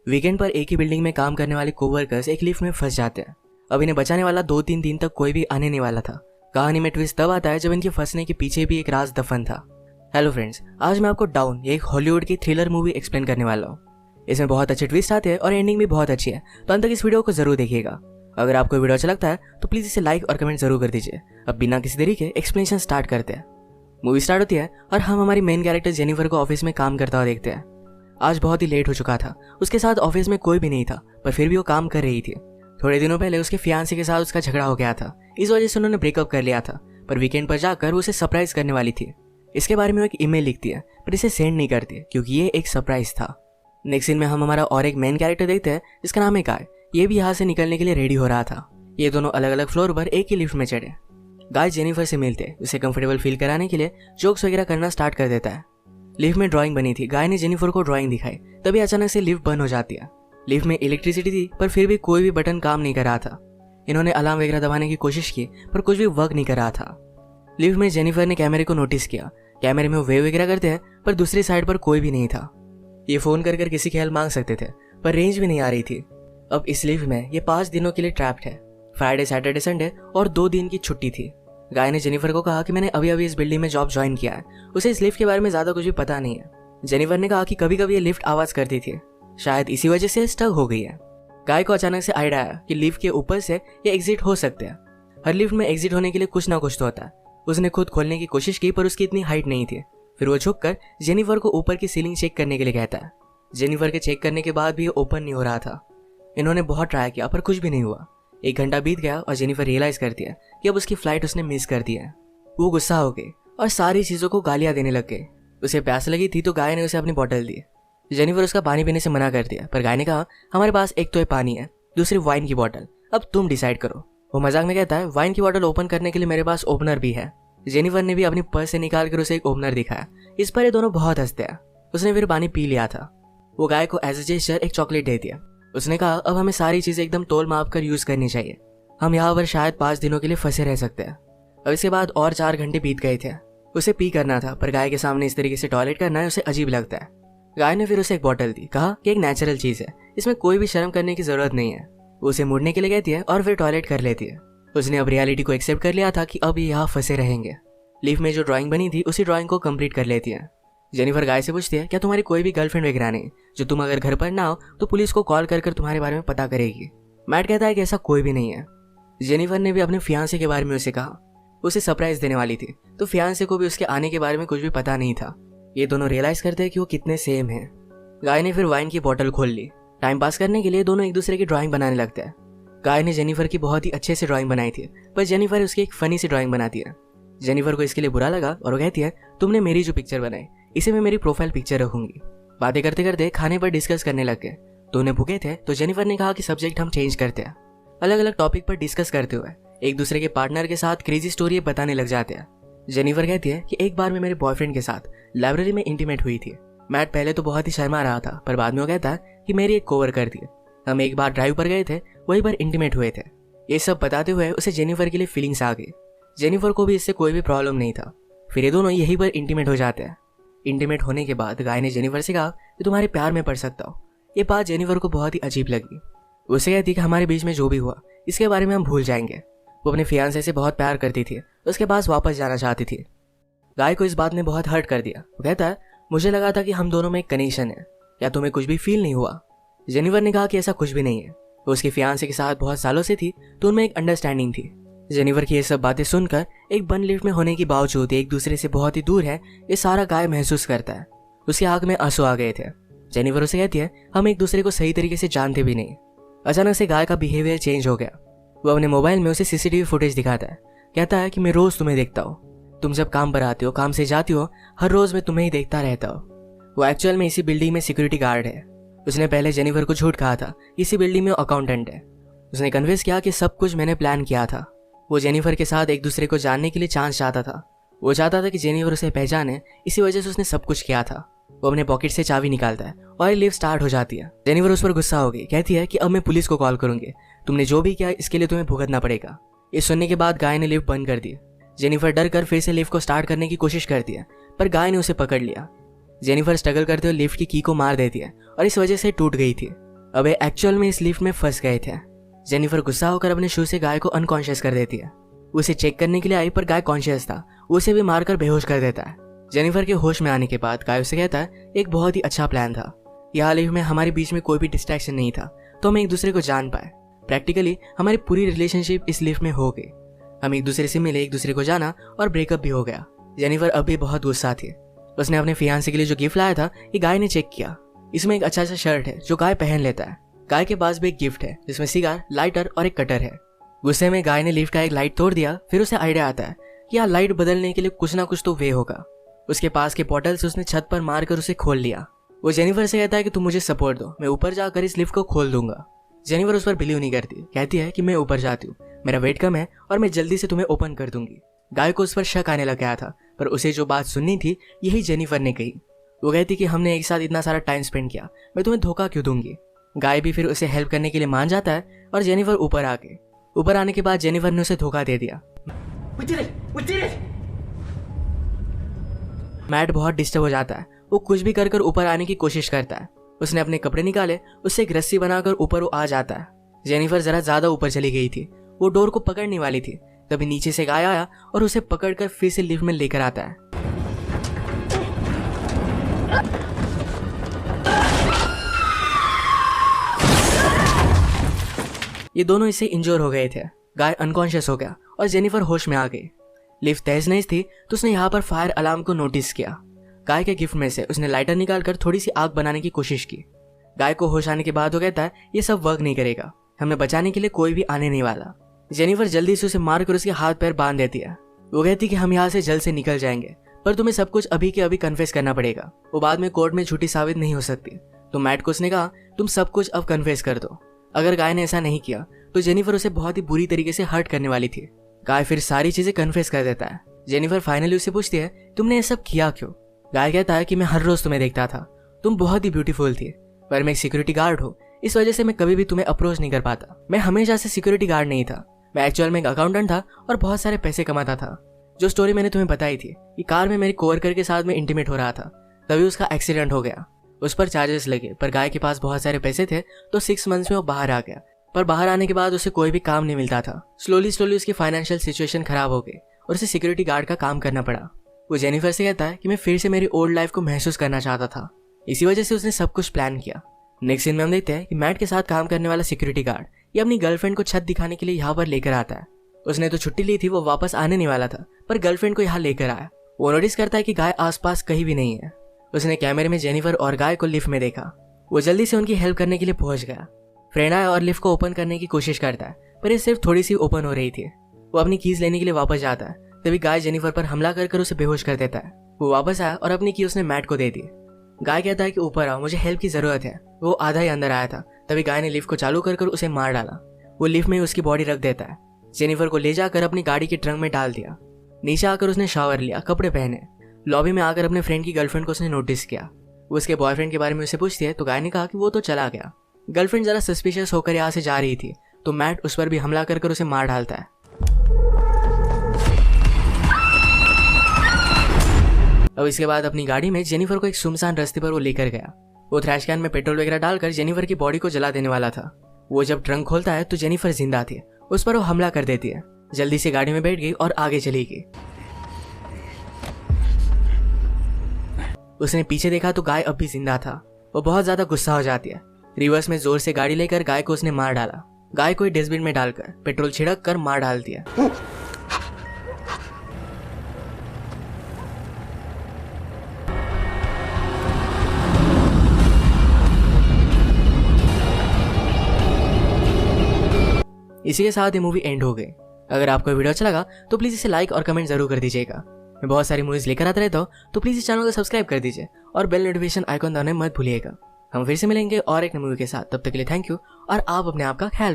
Weekend पर एक ही building में काम करने वाले कोवर्कर्स एक लिफ्ट में फंस जाते हैं। अब इन्हें बचाने वाला 2-3 दिन तक कोई भी आने नहीं वाला था। कहानी में ट्विस्ट तब आता है जब इनके फंसने के पीछे भी एक राज दफन था। हेलो फ्रेंड्स, आज मैं आपको डाउन एक हॉलीवुड की थ्रिलर मूवी एक्सप्लेन करने वाला हूँ। इसमें बहुत अच्छे ट्विस्ट आते हैं और एंडिंग भी बहुत अच्छी है, तो अंत तक इस वीडियो को जरूर देखिएगा। अगर आपको वीडियो अच्छा लगता है तो प्लीज इसे लाइक और कमेंट जरूर कर दीजिए। अब बिना किसी देरी के एक्सप्लेनेशन स्टार्ट करते हैं। मूवी स्टार्ट होती है और हम हमारी मेन कैरेक्टर जेनिफर को ऑफिस में काम करता हुआ देखते हैं। आज बहुत ही लेट हो चुका था। उसके साथ ऑफिस में कोई भी नहीं था, पर फिर भी वो काम कर रही थी। थोड़े दिनों पहले उसके फियांसे के साथ उसका झगड़ा हो गया था, इस वजह से उन्होंने ब्रेकअप कर लिया था। पर वीकेंड पर जाकर वो उसे सरप्राइज करने वाली थी। इसके बारे में वो एक ईमेल लिखती है, पर इसे सेंड नहीं करती क्योंकि ये एक सरप्राइज था। नेक्स्ट सीन में हम हमारा और एक मेन कैरेक्टर देखते हैं जिसका नाम है गाय। ये भी यहाँ से निकलने के लिए रेडी हो रहा था। ये दोनों अलग अलग फ्लोर पर एक ही लिफ्ट में चढ़े। गाय जेनिफर से मिलते उसे कंफर्टेबल फील कराने के लिए जोक्स वगैरह करना स्टार्ट कर देता है। लिफ्ट में ड्राइंग बनी थी। गाय ने जेनिफर को ड्राइंग दिखाई, तभी अचानक से लिफ्ट बंद हो जाती है। लिफ्ट में इलेक्ट्रिसिटी थी, पर फिर भी कोई भी बटन काम नहीं कर रहा था। इन्होंने अलार्म वगैरह दबाने की कोशिश की, पर कुछ भी वर्क नहीं कर रहा था। लिफ्ट में जेनिफर ने कैमरे को नोटिस किया। कैमरे में वो वेव वगैरह करते हैं, पर दूसरी साइड पर कोई भी नहीं था। ये फोन कर किसी की हेल्प मांग सकते थे, पर रेंज भी नहीं आ रही थी। अब इस लिफ्ट में ये 5 दिनों के लिए ट्रैप्ड है। फ्राइडे, सैटरडे, संडे और 2 दिन की छुट्टी थी। गाय ने जेनिफर को कहा कि मैंने अभी अभी इस बिल्डिंग में जॉब ज्वाइन किया है, उसे इस लिफ्ट के बारे में ज्यादा कुछ भी पता नहीं है। जेनिफर ने कहा कि कभी कभी ये लिफ्ट आवाज करती थी, शायद इसी वजह से स्टक हो गई है। गाय को अचानक से आइडिया आया कि लिफ्ट के ऊपर से ये एग्जिट हो सकते हैं। हर लिफ्ट में एग्जिट होने के लिए कुछ ना कुछ तो होता है। उसने खुद खोलने की कोशिश की, पर उसकी इतनी हाइट नहीं थी। फिर वो झुककर जेनिफर को ऊपर की सीलिंग चेक करने के लिए कहता है। जेनिफर के चेक करने के बाद भी ओपन नहीं हो रहा था। इन्होंने बहुत ट्राई किया, पर कुछ भी नहीं हुआ। 1 घंटा बीत गया और जेनिफर रियलाइज करती है कि अब उसकी फ्लाइट उसने मिस कर दी है। वो गुस्सा हो गई और सारी चीजों को गालियां देने लग गई। उसे प्यास लगी थी तो गाय ने उसे अपनी बोतल दी। जेनिफर उसका पानी पीने से मना कर दिया, पर गाय ने कहा हमारे पास एक तो पानी है, दूसरी वाइन की बोतल, अब तुम डिसाइड करो। वो मजाक में कहता है वाइन की बोतल ओपन करने के लिए मेरे पास ओपनर भी है। जेनिफर ने भी अपनी पर्स से निकाल कर उसे एक ओपनर दिखाया। इस पर ये दोनों बहुत हंसते हैं। उसने फिर पानी पी लिया था। वो गाय को एज ए जेस्चर एक चॉकलेट दे दिया। उसने कहा अब हमें सारी चीजें एकदम तोल माप कर यूज करनी चाहिए। हम यहाँ पर शायद 5 दिनों के लिए फंसे रह सकते हैं। अब इसके बाद और 4 घंटे बीत गए थे। उसे पी करना था, पर गाय के सामने इस तरीके से टॉयलेट करना है उसे अजीब लगता है। गाय ने फिर उसे एक बोतल दी, कहा कि एक नेचुरल चीज है, इसमें कोई भी शर्म करने की जरूरत नहीं है। वो उसे मुड़ने के लिए कहती है और फिर टॉयलेट कर लेती है। उसने अब रियलिटी को एक्सेप्ट कर लिया था कि अब ये यहाँ फंसे रहेंगे। लिफ्ट में जो ड्राइंग बनी थी उसी ड्राइंग को कंप्लीट कर लेती है। जेनिफर गाय से पूछती है क्या तुम्हारी कोई भी गर्लफ्रेंड वगैरह नहीं, जो तुम अगर घर पर ना हो तो पुलिस को कॉल कर तुम्हारे बारे में पता करेगी। मैट कहता है कि ऐसा कोई भी नहीं है। जेनिफर ने भी अपने फियांसे के बारे में उसे कहा। उसे सरप्राइज देने वाली थी, तो फियांसे को भी उसके आने के बारे में कुछ भी पता नहीं था। ये दोनों रियलाइज करते हैं कि वो कितने सेम हैं। गाय ने फिर वाइन की बोतल खोल ली। टाइम पास करने के लिए दोनों एक दूसरे की ड्राइंग बनाने लगते हैं। गाय ने जेनिफर की बहुत ही अच्छे से ड्राइंग बनाई थी, पर जेनिफर उसकी एक फनी सी ड्राइंग बनाती है। जेनिफर को इसके लिए बुरा लगा और वो कहती है तुमने मेरी जो पिक्चर बनाई इसे मैं मेरी प्रोफाइल पिक्चर रखूंगी। बातें करते करते खाने पर डिस्कस करने लग गए। दोनों भूखे थे, तो जेनिफर ने कहा कि सब्जेक्ट हम चेंज करते हैं। अलग अलग टॉपिक पर डिस्कस करते हुए एक दूसरे के पार्टनर के साथ क्रेजी स्टोरी बताने लग जाते हैं। जेनिफर कहती है कि एक बार मैं मेरे बॉयफ्रेंड के साथ लाइब्रेरी में इंटीमेट हुई थी। मैट पहले तो बहुत ही शर्मा रहा था, पर बाद में वो कहता है कि मेरी एक कोवर्कर थी। हम एक बार ड्राइव पर गए थे, वही पर इंटीमेट हुए थे। ये सब बताते हुए उसे जेनिफर के लिए फीलिंग्स आ गई। जेनिफर को भी इससे कोई भी प्रॉब्लम नहीं था। फिर ये दोनों यहीं पर इंटीमेट हो जाते हैं। इंटीमेट होने के बाद गाय ने जेनिफर से कहा कि तुम्हारे प्यार में पड़ सकता हूँ। ये बात जेनिफर को बहुत ही अजीब लगी। उसे कहती कि हमारे बीच में जो भी हुआ इसके बारे में हम भूल जाएंगे। वो अपने फियांसे से बहुत प्यार करती थी, उसके पास वापस जाना चाहती थी। गाय को इस बात ने बहुत हर्ट कर दिया। वो कहता है मुझे लगा था कि हम दोनों में एक कनेक्शन है, या तुम्हें कुछ भी फील नहीं हुआ। जेनिफर ने कहा कि ऐसा कुछ भी नहीं है। वो उसके फियांसे के साथ बहुत सालों से थी, तो उनमें एक अंडरस्टैंडिंग थी। जेनिफर की ये सब बातें सुनकर एक बंद लिफ्ट में होने के बावजूद एक दूसरे से बहुत ही दूर है, ये सारा गाय महसूस करता है। उसकी आंख में आंसू आ गए थे। जेनिफर उसे कहती है हम एक दूसरे को सही तरीके से जानते भी नहीं। अचानक से गाय का बिहेवियर चेंज हो गया। वो अपने मोबाइल में उसे सीसीटीवी फुटेज दिखाता है। कहता है कि मैं रोज तुम्हें देखता हूँ, तुम जब काम पर आते हो, काम से जाती हो, हर रोज मैं तुम्हें ही देखता रहता हूँ। वो एक्चुअल में इसी बिल्डिंग में सिक्योरिटी गार्ड है। उसने पहले जेनिफर को झूठ कहा था, इसी बिल्डिंग में अकाउंटेंट है। उसने कन्विंस किया कि सब कुछ मैंने प्लान किया था। वो जेनिफर के साथ एक दूसरे को जानने के लिए चांस चाहता था। वो चाहता था कि जेनिफर उसे पहचाने, इसी वजह से उसने सब कुछ किया था। वो अपने पॉकेट से चाबी निकालता है और लिफ्ट स्टार्ट हो जाती है। जेनिफर उस पर गुस्सा हो गई, कहती है कि अब मैं पुलिस को कॉल करूंगी, तुमने जो भी किया इसके लिए तुम्हें भुगतना पड़ेगा। ये सुनने के बाद गाय ने लिफ्ट बंद कर दी। जेनिफर डर कर फिर से लिफ्ट को स्टार्ट करने की कोशिश करती है, पर गाय ने उसे पकड़ लिया। जेनिफर स्ट्रगल करते हुए लिफ्ट की को मार देती है और इस वजह से टूट गई थी। अब एक्चुअल में इस लिफ्ट में फंस गए थे। जेनिफर गुस्सा होकर अपने शू से गाय को अनकॉन्शियस कर देती है। उसे चेक करने के लिए आई पर गाय कॉन्शियस था, उसे भी मारकर बेहोश कर देता है। जेनिफर के होश में आने के बाद गाय उसे कहता है एक बहुत ही अच्छा प्लान था। यहाँ लिफ्ट में हमारे बीच में कोई भी डिस्ट्रैक्शन नहीं था तो हम एक दूसरे को जान पाए। प्रैक्टिकली हमारी पूरी रिलेशनशिप इस लिफ्ट में हो गई। हम एक दूसरे से मिले, एक दूसरे को जाना और ब्रेकअप भी हो गया। जेनिफर अब भी बहुत गुस्सा थी। उसने अपने फियांसे के लिए जो गिफ्ट लाया था ये गाय ने चेक किया। इसमें एक अच्छा सा शर्ट है जो गाय पहन लेता है। गाय के पास भी एक गिफ्ट है जिसमें सिगार, लाइटर और एक कटर है। गुस्से में गाय ने लिफ्ट का एक लाइट तोड़ दिया। फिर उसे आइडिया आता है कि यहाँ लाइट बदलने के लिए कुछ ना कुछ तो वे होगा। उसके पास के पोर्टल से उसने छत पर मारकर उसे खोल लिया। वो जेनिफर से कहता है कि तुम मुझे सपोर्ट दो, मैं ऊपर जाकर इस लिफ्ट को खोल दूंगा। जेनिफर उस पर बिलीव नहीं करती, कहती है कि मैं ऊपर जाती हूँ, मेरा वेट कम है और मैं जल्दी से तुम्हें ओपन कर दूंगी। गाय को उस पर शक आने लग गया था, पर उसे जो बात सुननी थी यही जेनिफर ने कही। वो कहती कि हमने एक साथ इतना सारा टाइम स्पेंड किया, मैं तुम्हें धोखा क्यों दूंगी। गाय भी फिर उसे हेल्प करने के लिए मान जाता है और जेनिफर ऊपर आने के बाद जेनिफर ने उसे धोखा दे दिया। मैट बहुत डिस्टर्ब हो जाता है। वो कुछ भी कर ऊपर आने की कोशिश करता है। उसने अपने कपड़े निकाले, उससे एक रस्सी बनाकर ऊपर वो आ जाता है। जेनिफर जरा ज्यादा ऊपर चली गई थी, वो डोर को पकड़ने वाली थी, तभी नीचे से गाय आया और उसे पकड़कर फिर से लिफ्ट में लेकर आता है। ये दोनों इससे इंजोर हो गए थे। गाय अनकॉन्शियस हो गया और जेनिफर होश में आ गई। लिफ्ट तेज नहीं थी तो उसने यहाँ पर फायर अलार्म को नोटिस किया। गाय के गिफ्ट में से उसने लाइटर निकालकर थोड़ी सी आग बनाने की कोशिश की। गाय को होश आने के बाद वो कहता है ये सब वर्क नहीं करेगा, हमें बचाने के लिए कोई भी आने नहीं वाला। जेनिफर जल्दी से उसे मारकर उसके हाथ पैर बांध देती है। वो कहती कि हम यहाँ से जल्द से निकल जाएंगे, पर तुम्हें सब कुछ अभी के अभी कन्फेस करना पड़ेगा, वो बाद में कोर्ट में झूठी साबित नहीं हो सकती। तो मैट को उसने कहा तुम सब कुछ अब कन्फेस कर दो। अगर गाय ने ऐसा नहीं किया तो जेनिफर उसे बहुत ही बुरी तरीके से हर्ट करने वाली थी। गाय फिर सारी चीजें कन्फेस कर देता है। जेनिफर फाइनली उसे पूछती है तुमने ये सब किया क्यों। गाय कहता है कि मैं हर रोज तुम्हें देखता था, तुम बहुत ही ब्यूटीफुल थी, पर मैं एक सिक्योरिटी गार्ड हूँ, इस वजह से मैं कभी भी तुम्हें अप्रोच नहीं कर पाता। मैं हमेशा से सिक्योरिटी गार्ड नहीं था, मैं एक्चुअल में एक अकाउंटेंट था और बहुत सारे पैसे कमाता था। जो स्टोरी मैंने तुम्हें बताई थी, ये कार में मेरे कोवर्कर के साथ में इंटीमेट हो रहा था, तभी उसका एक्सीडेंट हो गया। उस पर चार्जेस लगे, पर गाय के पास बहुत सारे पैसे थे तो 6 मंथ्स में वो बाहर आ गया। पर बाहर आने के बाद उसे कोई भी काम नहीं मिलता था। स्लोली उसकी फाइनेंशियल सिचुएशन खराब हो गई और उसे सिक्योरिटी गार्ड का काम करना पड़ा। वो जेनिफर से कहता है कि मैं फिर से मेरी ओल्ड लाइफ को महसूस करना चाहता था, इसी वजह से उसने सब कुछ प्लान किया। नेक्स्ट सीन में हम देखते हैं कि मैट के साथ काम करने वाला सिक्योरिटी गार्ड ये अपनी गर्लफ्रेंड को छत दिखाने के लिए यहाँ पर लेकर आता है। उसने तो छुट्टी ली थी, वो वापस आने नहीं वाला था, पर गर्लफ्रेंड को यहाँ लेकर आया। वो नोटिस करता है कि गाय आसपास कहीं भी नहीं है। उसने कैमरे में जेनिफर और गाय को लिफ्ट में देखा। वो जल्दी से उनकी हेल्प करने के लिए पहुंच गया। फ्रेंड आया और लिफ्ट को ओपन करने की कोशिश करता है, पर ये सिर्फ थोड़ी सी ओपन हो रही थी। वो अपनी कीज लेने के लिए वापस जाता है, तभी गाय जेनिफर पर हमला कर उसे बेहोश कर देता है। वो वापस आया और अपनी की उसने मैट को दे दी। गाय कहता है कि ऊपर आओ, मुझे हेल्प की जरूरत है। वो आधा ही अंदर आया था, तभी गाय ने लिफ्ट को चालू कर उसे मार डाला। वो लिफ्ट में उसकी बॉडी रख देता है। जेनिफर को ले जाकर अपनी गाड़ी के ट्रंक में डाल दिया। नीचे आकर उसने शावर लिया, कपड़े पहने। लॉबी में आकर अपने फ्रेंड की गर्लफ्रेंड को उसने नोटिस किया। वो उसके बॉयफ्रेंड के बारे में उसे पूछती है तो गाय ने कहा कि वो तो चला गया। गर्लफ्रेंड जरा सस्पिशियस होकर यहाँ से जा रही थी तो मैट उस पर भी हमला कर उसे मार डालता है। अब इसके बाद अपनी गाड़ी में जेनिफर को एक सुनसान रास्ते पर वो लेकर गया। वो थ्रैश कैन में पेट्रोल वगैरह डालकर जेनिफर की बॉडी को जला देने वाला था। वो जब ट्रंक खोलता है तो जेनिफर जिंदा थी। उस पर वो हमला कर देती है। जल्दी से गाड़ी में बैठ गई और आगे चली गई। उसने पीछे देखा तो गाय अब भी जिंदा था। वो बहुत ज्यादा गुस्सा हो जाती है। रिवर्स में जोर से गाड़ी लेकर गाय को उसने मार डाला। गाय को डस्टबिन में डालकर पेट्रोल छिड़क कर मार डाल दिया। इसी के साथ ये मूवी एंड हो गई। अगर आपको वीडियो अच्छा लगा तो प्लीज इसे लाइक और कमेंट जरूर कर दीजिएगा। मैं बहुत सारी मूवीज लेकर आता रहता हूँ, तो प्लीज इस चैनल को सब्सक्राइब कर दीजिए और बेल नोटिफिकेशन आइकॉन दबाना मत भूलिएगा। हम फिर से मिलेंगे और एक नई मूवी के साथ। तब तक के लिए थैंक यू और आप अपने आप का ख्याल रखिए।